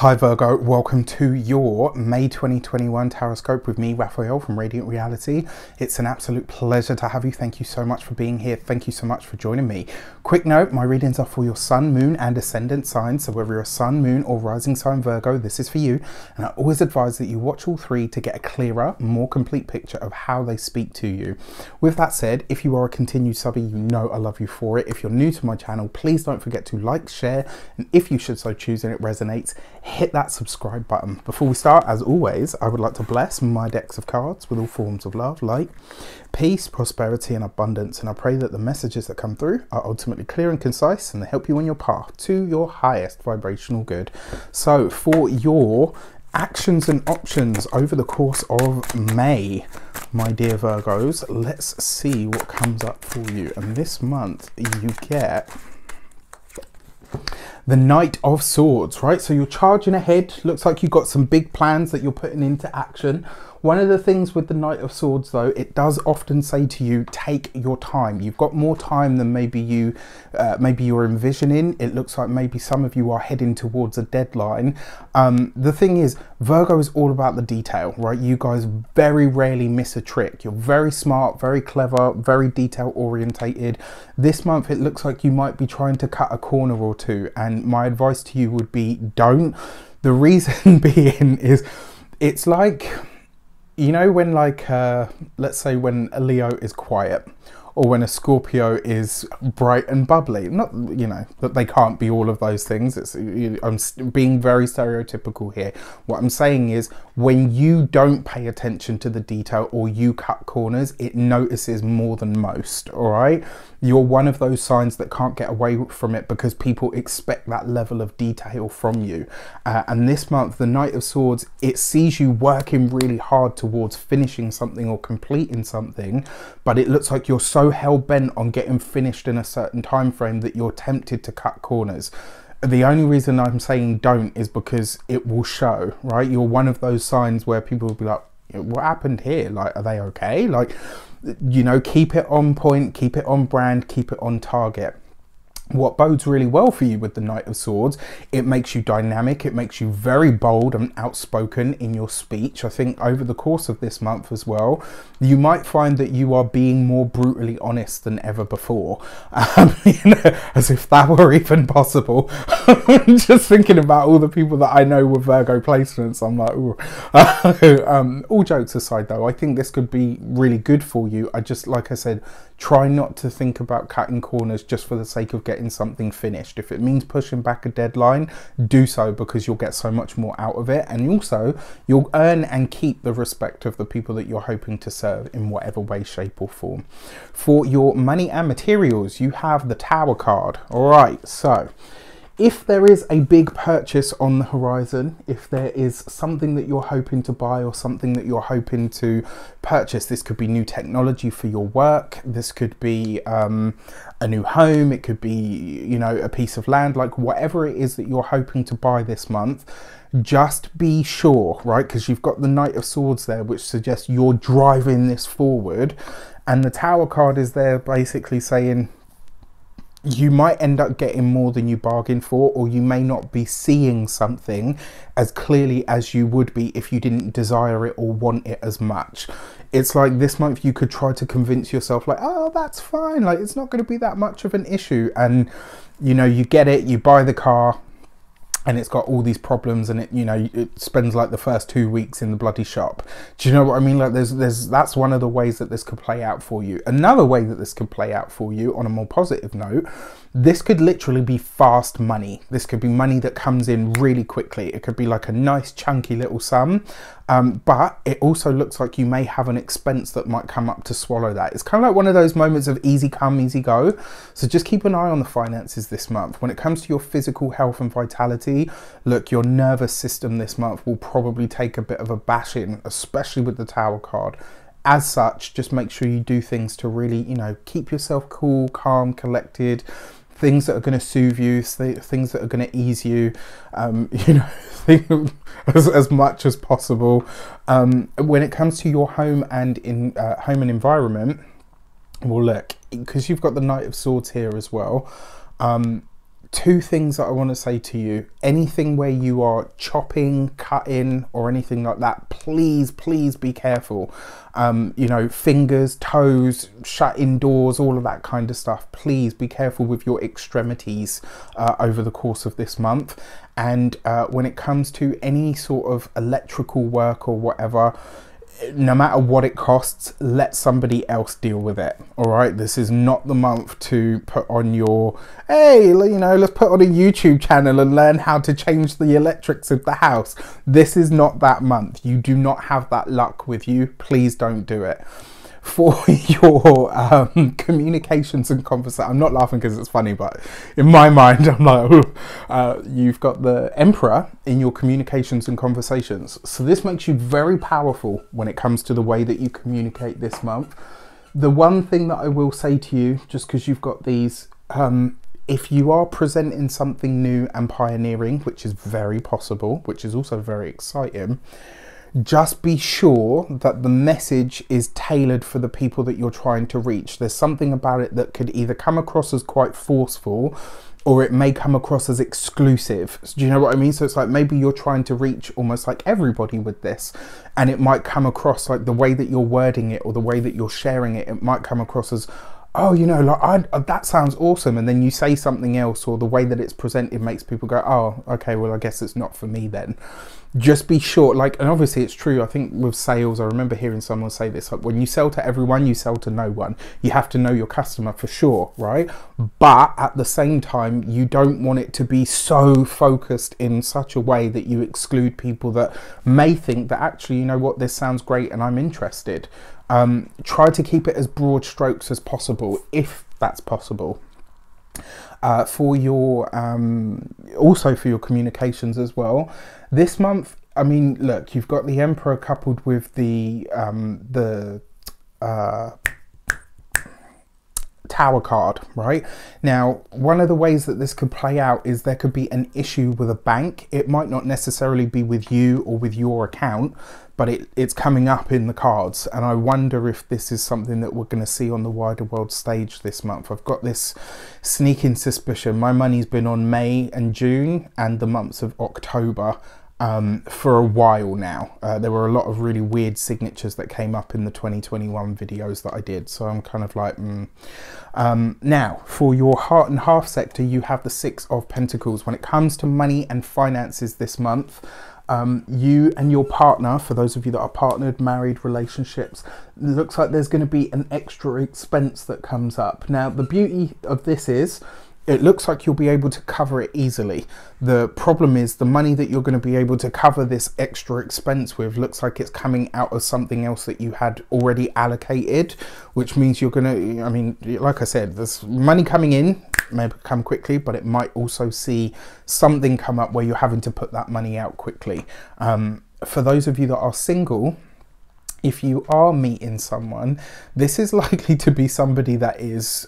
Hi Virgo, welcome to your May 2021 Taroscope with me, Raphael from Radiant Reality. It's an absolute pleasure to have you. Thank you so much for being here. Thank you so much for joining me. Quick note, my readings are for your sun, moon and ascendant signs. So whether you're a sun, moon or rising sign Virgo, this is for you. And I always advise that you watch all three to get a clearer, more complete picture of how they speak to you. With that said, if you are a continued subby, you know I love you for it. If you're new to my channel, please don't forget to like, share, and if you should so choose and it resonates, hit that subscribe button. Before we start, as always, I would like to bless my decks of cards with all forms of love, light, peace, prosperity and abundance, and I pray that the messages that come through are ultimately clear and concise and they help you on your path to your highest vibrational good. So for your actions and options over the course of May, my dear Virgos, let's see what comes up for you. And this month you get the Knight of Swords, right? So you're charging ahead. Looks like you've got some big plans that you're putting into action. One of the things with the Knight of Swords, though, it does often say to you, take your time. You've got more time than maybe you're envisioning. It looks like maybe some of you are heading towards a deadline. The thing is, Virgo is all about the detail, right? You guys very rarely miss a trick. You're very smart, very clever, very detail orientated. This month, it looks like you might be trying to cut a corner or two. And my advice to you would be, don't. The reason being is, it's like, you know, when like, let's say when a Leo is quiet or when a Scorpio is bright and bubbly, not, you know, that they can't be all of those things. It's, I'm being very stereotypical here. What I'm saying is when you don't pay attention to the detail or you cut corners, it notices more than most, all right? You're one of those signs that can't get away from it because people expect that level of detail from you. And this month, the Knight of Swords, it sees you working really hard towards finishing something or completing something, but it looks like you're so hell-bent on getting finished in a certain time frame that you're tempted to cut corners. The only reason I'm saying don't is because it will show, right? You're one of those signs where people will be like, what happened here? Like, are they okay? Like, you know, keep it on point, keep it on brand, keep it on target. What bodes really well for you with the Knight of Swords, it makes you dynamic, it makes you very bold and outspoken in your speech. I think over the course of this month as well, you might find that you are being more brutally honest than ever before. You know, as if that were even possible. Just thinking about all the people that I know with Virgo placements, I'm like, ooh. All jokes aside though, I think this could be really good for you. I just, like I said, try not to think about cutting corners just for the sake of getting something finished. If it means pushing back a deadline, do so, because you'll get so much more out of it. And also, you'll earn and keep the respect of the people that you're hoping to serve in whatever way, shape or form. For your money and materials, you have the Tower card. All right, so if there is a big purchase on the horizon, if there is something that you're hoping to buy or something that you're hoping to purchase, this could be new technology for your work, this could be a new home, it could be, you know, a piece of land, like whatever it is that you're hoping to buy this month, just be sure, right? Because you've got the Knight of Swords there, which suggests you're driving this forward. And the Tower card is there basically saying, you might end up getting more than you bargained for, or you may not be seeing something as clearly as you would be if you didn't desire it or want it as much. It's like this month you could try to convince yourself like, oh, that's fine, like it's not going to be that much of an issue. And you know, you get it, you buy the car, and it's got all these problems, and it, you know, it spends like the first 2 weeks in the bloody shop. Do you know what I mean? Like that's one of the ways that this could play out for you. Another way that this could play out for you on a more positive note, this could literally be fast money. This could be money that comes in really quickly. It could be like a nice chunky little sum, but it also looks like you may have an expense that might come up to swallow that. It's kind of like one of those moments of easy come, easy go. So just keep an eye on the finances this month. When it comes to your physical health and vitality, look, your nervous system this month will probably take a bit of a bashing, especially with the Tower card. As such, just make sure you do things to really, you know, keep yourself cool, calm, collected, things that are going to soothe you, things that are going to ease you, you know, as much as possible. When it comes to your home and home and environment, well, look, because you've got the Knight of Swords here as well, two things that I want to say to you. Anything where you are chopping, cutting, or anything like that, please be careful. You know, fingers, toes, shutting doors, all of that kind of stuff. Please be careful with your extremities over the course of this month. And when it comes to any sort of electrical work or whatever, no matter what it costs, let somebody else deal with it. All right, this is not the month to put on your, hey, you know, let's put on a YouTube channel and learn how to change the electrics of the house. This is not that month. You do not have that luck with you. Please don't do it. For your communications and conversation, I'm not laughing because it's funny, but in my mind I'm like, you've got the Emperor in your communications and conversations, so this makes you very powerful when it comes to the way that you communicate this month. The one thing that I will say to you, just because you've got these, if you are presenting something new and pioneering, which is very possible, which is also very exciting, just be sure that the message is tailored for the people that you're trying to reach. There's something about it that could either come across as quite forceful, or it may come across as exclusive. So do you know what I mean? So it's like maybe you're trying to reach almost like everybody with this, and it might come across like the way that you're wording it or the way that you're sharing it, it might come across as, oh, you know, like that sounds awesome, and then you say something else, or the way that it's presented makes people go, oh, okay, well, I guess it's not for me then. Just be sure, like, and obviously it's true, I think with sales, I remember hearing someone say this, like, when you sell to everyone, you sell to no one. You have to know your customer for sure, right? But at the same time, you don't want it to be so focused in such a way that you exclude people that may think that actually, you know what, this sounds great and I'm interested. Try to keep it as broad strokes as possible, if that's possible. For your also for your communications as well this month, I mean, look, you've got the Emperor coupled with the Tower card, right? Now, one of the ways that this could play out is there could be an issue with a bank. It might not necessarily be with you or with your account, but it's coming up in the cards, and I wonder if this is something that we're going to see on the wider world stage this month. I've got this sneaking suspicion. My money's been on May and June and the months of October for a while now. There were a lot of really weird signatures that came up in the 2021 videos that I did, so I'm kind of like, Now, for your heart and half sector, you have the Six of Pentacles. When it comes to money and finances this month, you and your partner, for those of you that are partnered, married, relationships, looks like there's going to be an extra expense that comes up. Now, the beauty of this is it looks like you'll be able to cover it easily. The problem is the money that you're going to be able to cover this extra expense with looks like it's coming out of something else that you had already allocated, which means you're going to, I mean, like I said, there's money coming in, may come quickly, but it might also see something come up where you're having to put that money out quickly. For those of you that are single, if you are meeting someone, this is likely to be somebody that is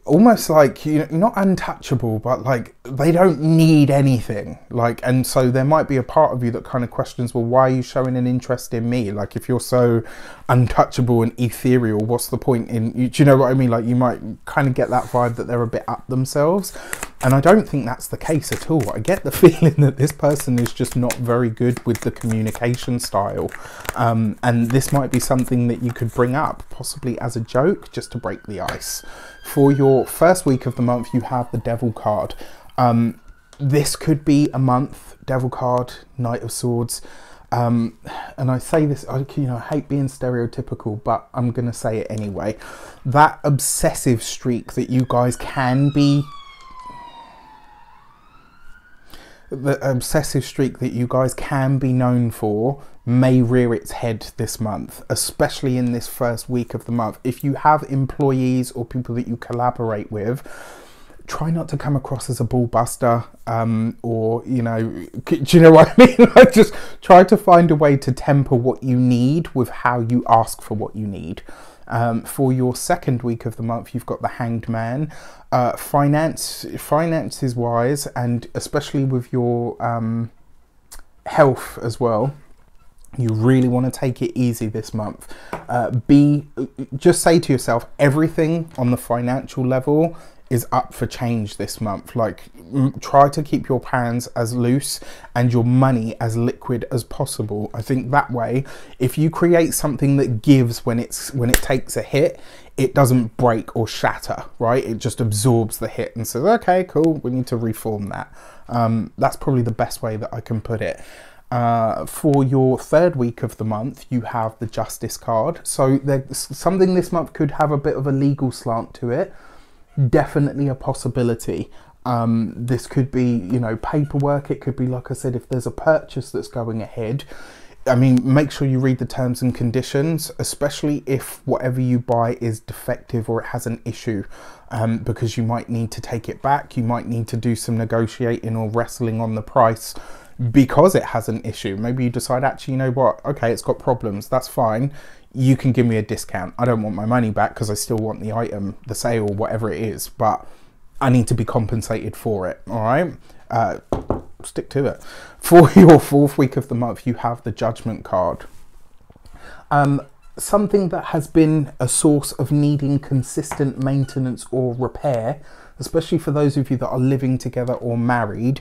almost like, you know, not untouchable, but like they don't need anything, like, and so there might be a part of you that kind of questions, well, why are you showing an interest in me? Like, if you're so untouchable and ethereal, what's the point in you? Do you know what I mean? Like, you might kind of get that vibe that they're a bit up themselves, and I don't think that's the case at all. I get the feeling that this person is just not very good with the communication style, and this might be something that you could bring up possibly as a joke just to break the ice. For your first week of the month, you have the Devil card. This could be a month, Devil card, Knight of Swords. And I say this, I hate being stereotypical, but I'm going to say it anyway. That obsessive streak that you guys can be... The obsessive streak that you guys can be known for may rear its head this month, especially in this first week of the month. If you have employees or people that you collaborate with, try not to come across as a ball buster, or, you know, do you know what I mean? Like, just try to find a way to temper what you need with how you ask for what you need. For your second week of the month, you've got the Hanged Man. Finances wise, and especially with your health as well, you really want to take it easy this month. Just say to yourself, everything on the financial level is up for change this month. Like, try to keep your plans as loose and your money as liquid as possible. I think that way, if you create something that gives when it takes a hit, it doesn't break or shatter, right? It just absorbs the hit and says, okay, cool, we need to reform that. That's probably the best way that I can put it. For your third week of the month, you have the Justice card. So there's something this month could have a bit of a legal slant to it. Definitely a possibility. This could be, you know, paperwork. It could be, like I said, if there's a purchase that's going ahead. I mean, make sure you read the terms and conditions, especially if whatever you buy is defective or it has an issue, because you might need to take it back. You might need to do some negotiating or wrestling on the price because it has an issue. Maybe you decide, actually, you know what, okay, it's got problems, that's fine, you can give me a discount. I don't want my money back because I still want the item, the sale, whatever it is, but I need to be compensated for it. All right, stick to it. For your fourth week of the month, you have the Judgment card. Something that has been a source of needing consistent maintenance or repair, especially for those of you that are living together or married.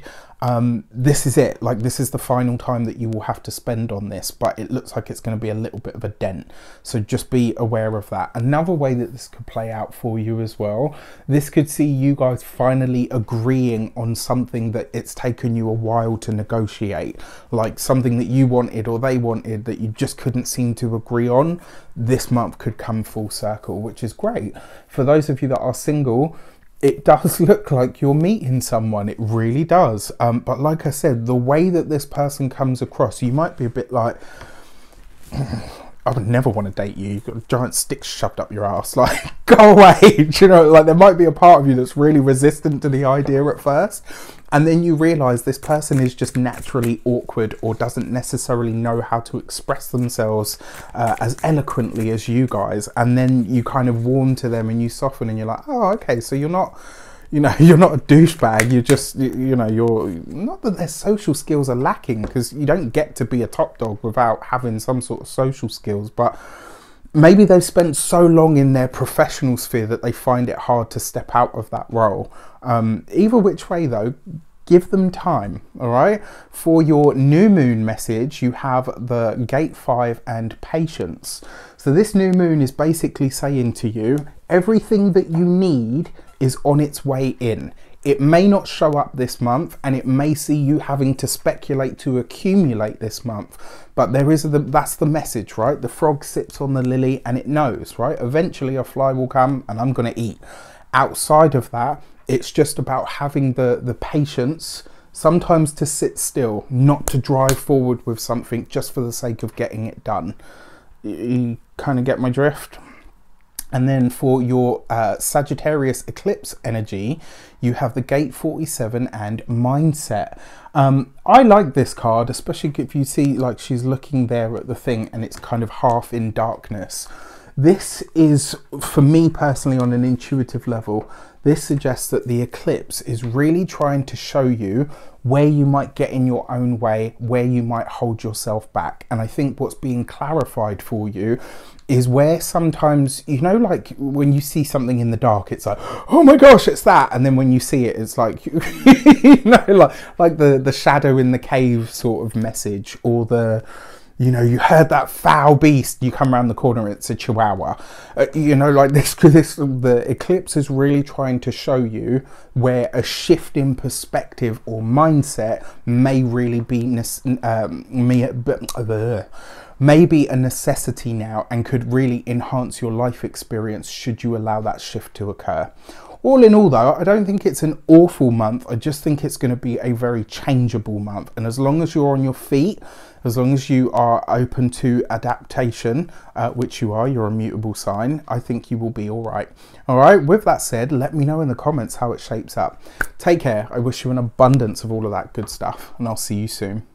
This is it. Like, this is the final time that you will have to spend on this, but it looks like it's going to be a little bit of a dent. So just be aware of that. Another way that this could play out for you as well, this could see you guys finally agreeing on something that it's taken you a while to negotiate, like something that you wanted or they wanted that you just couldn't seem to agree on. This month could come full circle, which is great. For those of you that are single, it does look like you're meeting someone, it really does. But like I said, the way that this person comes across, you might be a bit like, I would never want to date you. You've got a giant stick shoved up your ass. Like, go away. Do you know, like, there might be a part of you that's really resistant to the idea at first. And then you realise this person is just naturally awkward or doesn't necessarily know how to express themselves as eloquently as you guys. And then you kind of warm to them and you soften and you're like, oh, okay, so you're not, you know, you're not a douchebag. You're just, you know, you're not that their social skills are lacking, because you don't get to be a top dog without having some sort of social skills. But maybe they've spent so long in their professional sphere that they find it hard to step out of that role. Either which way though, give them time. All right. For your new moon message, you have the Gate 5 and Patience. So this new moon is basically saying to you, everything that you need is on its way in. It may not show up this month, and it may see you having to speculate to accumulate this month, but there is that's the message, right? The frog sits on the lily and it knows, right? Eventually a fly will come and I'm going to eat. Outside of that, it's just about having the patience, sometimes to sit still, not to drive forward with something just for the sake of getting it done. You kind of get my drift? And then for your Sagittarius eclipse energy, you have the Gate 47 and Mindset. I like this card, especially if you see, like, she's looking there at the thing and it's kind of half in darkness. This is, for me personally, on an intuitive level, this suggests that the eclipse is really trying to show you where you might get in your own way, where you might hold yourself back. And I think what's being clarified for you is where sometimes, you know, like when you see something in the dark, it's like, oh my gosh, it's that. And then when you see it, it's like, you know, like the shadow in the cave sort of message, or the, you know, you heard that foul beast, you come around the corner, it's a chihuahua. You know, like the eclipse is really trying to show you where a shift in perspective or mindset may really be maybe a necessity now, and could really enhance your life experience should you allow that shift to occur. All in all though, I don't think it's an awful month. I just think it's going to be a very changeable month. And as long as you're on your feet, as long as you are open to adaptation, which you are, you're a mutable sign, I think you will be all right. All right, with that said, let me know in the comments how it shapes up. Take care. I wish you an abundance of all of that good stuff, and I'll see you soon.